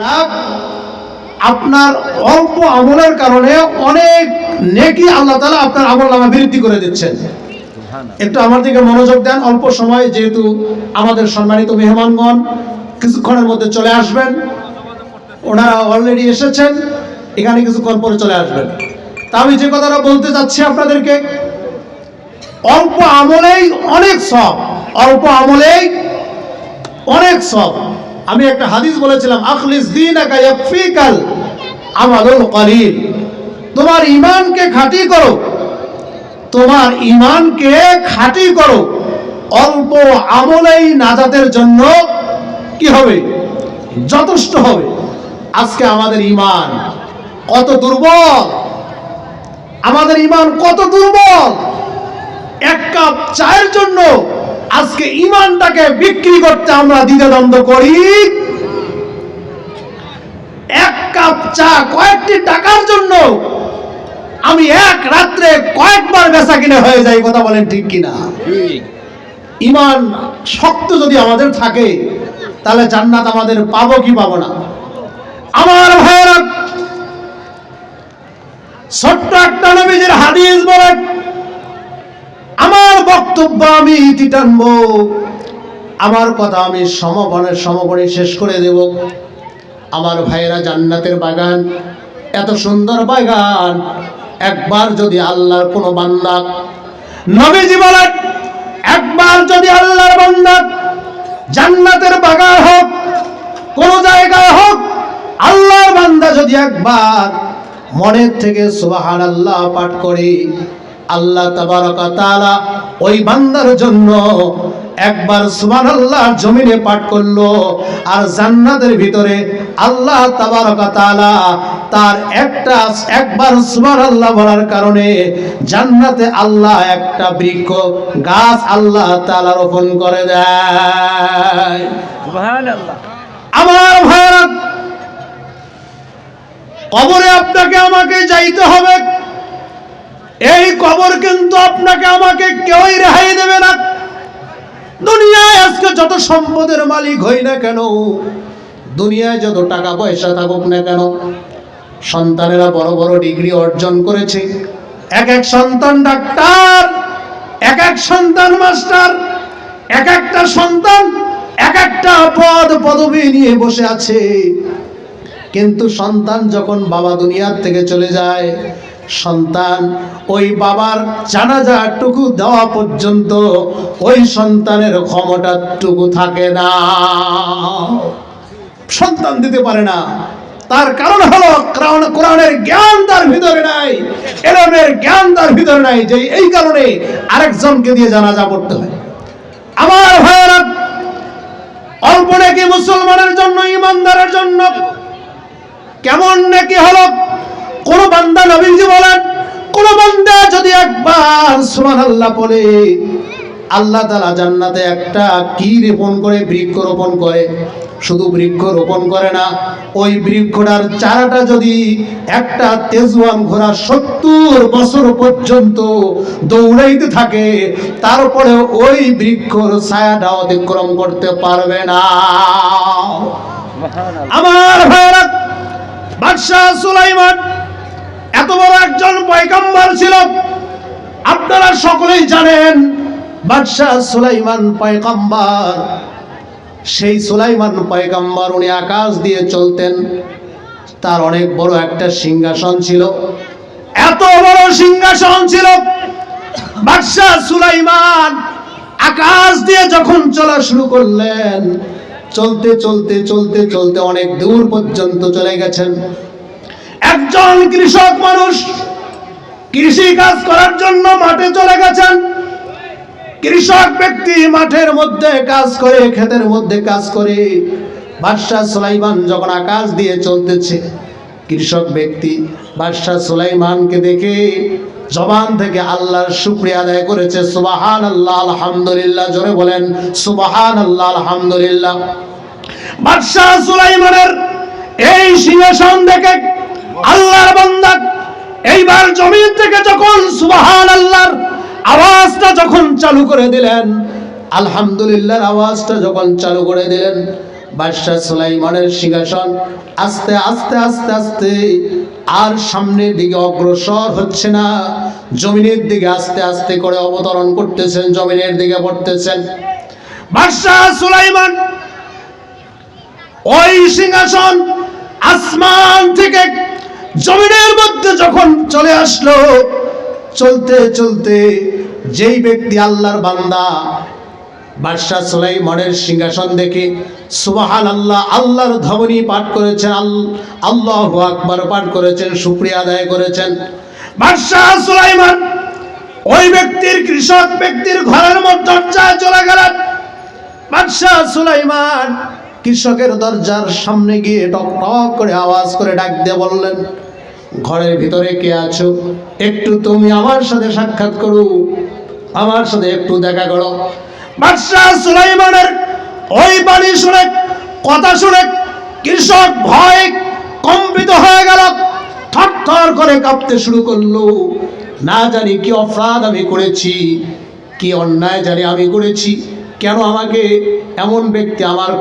লাভ আপনার অল্প আমলের কারণে অনেক নেকি আল্লাহ তাআলা আপনার আমলনামা বৃদ্ধি করে দিচ্ছেন। একটু আমার দিকে মনোযোগ দেন। অল্প সময়, যেহেতু আমাদের সম্মানিত মেহমানগণ কিছুক্ষণের মধ্যে চলে আসবেন, ওনারা অলরেডি এসেছেন, এখানে কিছুক্ষণ পরে চলে আসবেন। তা আমি যে কথাটা বলতে চাচ্ছি আপনাদেরকে, অল্প আমলেই অনেক সওয়াব, অল্প আমলেই অনেক সওয়াব। আমি একটা হাদিস বলেছিলাম, আখলিস দীনাকা ইয়াকফিকাল আমালুল কলিল। তোমার ঈমানকে খাঁটি করো, তোমার ঈমানকে খাঁটি করো, অল্প আমলেই নাজাতের জন্য কি হবে? যথেষ্ট হবে। আজকে আমাদের ঈমান কত দুর্বল, আমাদের ঈমান কত দুর্বল। এক কাপ চায়ের জন্য আজকে ঈমানটাকে বিক্রি করতে আমরা দ্বিধাদ্বন্দ্ব করি। এক কাপ চা কয়েকটি টাকার জন্য আমি এক রাত্রে কয়েকবার বেচা কিনে হয়ে যায়। কথা বলেন ঠিক কিনা? ঈমান শক্ত যদি আমাদের থাকে, তাহলে জান্নাত আমাদের পাবো কি পাবো না? আমার ভাইয়েরা, ছোট্ট একটা নবীজির হাদিস বলেন, আমার বক্তব্য আমি ইতি টানবো, আমার কথা আমি সমবনে শেষ করে দেব। আমার ভাইয়েরা, জান্নাতের বাগান, এত সুন্দর বাগান, একবার যদি আল্লাহর কোনো বান্দা, নবীজি বলেন, একবার যদি আল্লাহর বান্দা জান্নাতের বাগান হোক, কোন জায়গায় হোক, আল্লাহর বান্দা যদি একবার মনের থেকে সুবহানাল্লাহ পাঠ করে, আল্লাহ তাবারাকা তাআলা ওই বান্দার জন্য একবার সুবহানাল্লাহ জমিনে পাঠ করলো, আর জান্নাতের ভিতরে আল্লাহ তাবারাকা তাআলা তার একবার সুবহানাল্লাহ বলার কারণে জান্নাতে আল্লাহ একটা বৃক্ষ গাছ আল্লাহ তাআলা রোপণ করে দেয়। সুবহানাল্লাহ। আমার ভাইরা, কবরে আপনাকে আমাকে যাইতে হবে। এই কবর কিন্তু আপনাকে আমাকে কেউই রেহাই দেবে না। দুনিয়ায় আজকে যত সম্পদের মালিক হই না কেন, দুনিয়ায় যত টাকা পয়সা থাকুক না কেন, সন্তানেরা বড় বড় ডিগ্রি অর্জন করেছে, এক এক সন্তান ডাক্তার, এক এক সন্তান মাস্টার, এক একটা সন্তান এক একটা পদ পদবি নিয়ে বসে আছে। কিন্তু সন্তান যখন বাবা দুনিয়ার থেকে চলে যায়, সন্তান ওই বাবার জানাজাটুকু দেওয়া পর্যন্ত ওই সন্তানের ক্ষমতাটুকু থাকে না, সন্তান দিতে পারে না। তার কারণ হলো কোরআনের জ্ঞান তার ভিতরে নাই, ইলমের জ্ঞান তার ভিতরে নাই, যে এই কারণে আরেকজনকে দিয়ে জানাজা পড়তে হয়। আমার ভাইয়েরা, অল্প নাকি মুসলমানের জন্য, ঈমানদারের জন্য কেমন নাকি হলো? কোন বান্দা, নবীজি বলেন, কোন বান্দা যদি একবার সুবহানাল্লাহ বলে, আল্লাহ তাআলা জান্নাতে একটা কি রোপণ করে? বৃক্ষ রোপণ করে। শুধু বৃক্ষ রোপণ করে না, ওই বৃক্ষটার চারাটা যদি একটা তেজওয়ান ঘোড়া 70 বছর পর্যন্ত দৌড়াইতে থাকে, তারপরে ওই বৃক্ষর ছায়াটা অতিক্রম করতে পারবে না। আমার ভাইরা, বাদশাহ সুলাইমান এত বড় একজন পয়গম্বর ছিল। আপনারা সকলেই জানেন, বাদশাহ সুলাইমান পয়গম্বর। সেই সুলাইমান পয়গম্বর, উনি আকাশ দিয়ে চলতেন। তার অনেক বড় একটা সিংহাসন ছিল, এত বড় সিংহাসন ছিল। বাদশাহ সুলাইমান আকাশ দিয়ে যখন চলা শুরু করলেন, চলতে চলতে চলতে চলতে অনেক দূর পর্যন্ত চলে গেছেন। একজন কৃষক মানুষ কৃষি কাজ করার জন্য মাঠে চলে গেছেন। কৃষক ব্যক্তি মাঠের মধ্যে কাজ করে, ক্ষেতের মধ্যে কাজ করে। বাদশাহ সুলাইমান যখন আকাশ দিয়ে চলতেছে, কৃষক ব্যক্তি বাদশাহ সুলাইমানকে দেখে জবান থেকে আল্লাহর শুকরিয়া আদায় করেছে। সুবহানাল্লাহ, আলহামদুলিল্লাহ। জোরে বলেন সুবহানাল্লাহ, আলহামদুলিল্লাহ। বাদশাহ সুলাইমানের এই সিংহাসন দেখে আল্লাহর বান্দা এইবার জমিন থেকে যখন সুবহানাল্লাহর আওয়াজটা যখন চালু করে দিলেন, আলহামদুলিল্লাহর আওয়াজটা যখন চালু করে দিলেন, বাদশাহ সুলাইমানের সিংহাসন আস্তে আস্তে আস্তে আস্তে আর সামনের দিকে অগ্রসর হচ্ছে না, জমিনের দিকে আস্তে আস্তে করে অবতরণ করতেছেন, জমিনের দিকে পড়তেছেন। বাদশাহ সুলাইমান ওই সিংহাসন আসমান থেকে জমিনের মধ্যে যখন চলে আসলো, চলতে চলতে যেই ব্যক্তি আল্লাহর বান্দা বাদশাহ সুলাইমানের সিংহাসন দেখে সুবহানাল্লাহ আল্লাহর ধ্বনি পাঠ করেছেন, আল্লাহু আকবার পাঠ করেছেন, শুকরিয়া আদায় করেছেন। বাদশাহ সুলাইমান ওই ব্যক্তির, কৃষক ব্যক্তির ঘরের মধ্যে চলে গেলেন। বাদশাহ সুলাইমান কৃষকের দরজার সামনে গিয়ে টক টক করে আওয়াজ করে ডাক দিয়ে বললেন, ঘরের ভিতরে কে আছো? একটু তুমি আমার সাথে সাক্ষাৎ করো, আমার সাথে একটু দেখা করো। বাদশাহ সুলাইমানের ওই বাণী শুনে, কথা শুনে কৃষক ভয় কম্পিত হয়ে গেল, থরথর করে কাঁপতে শুরু করলো। না জানি কি অপরাধ আমি করেছি, কি অন্যায় জানি আমি করেছি, কেন আমাকে এমন ব্যক্তি আমার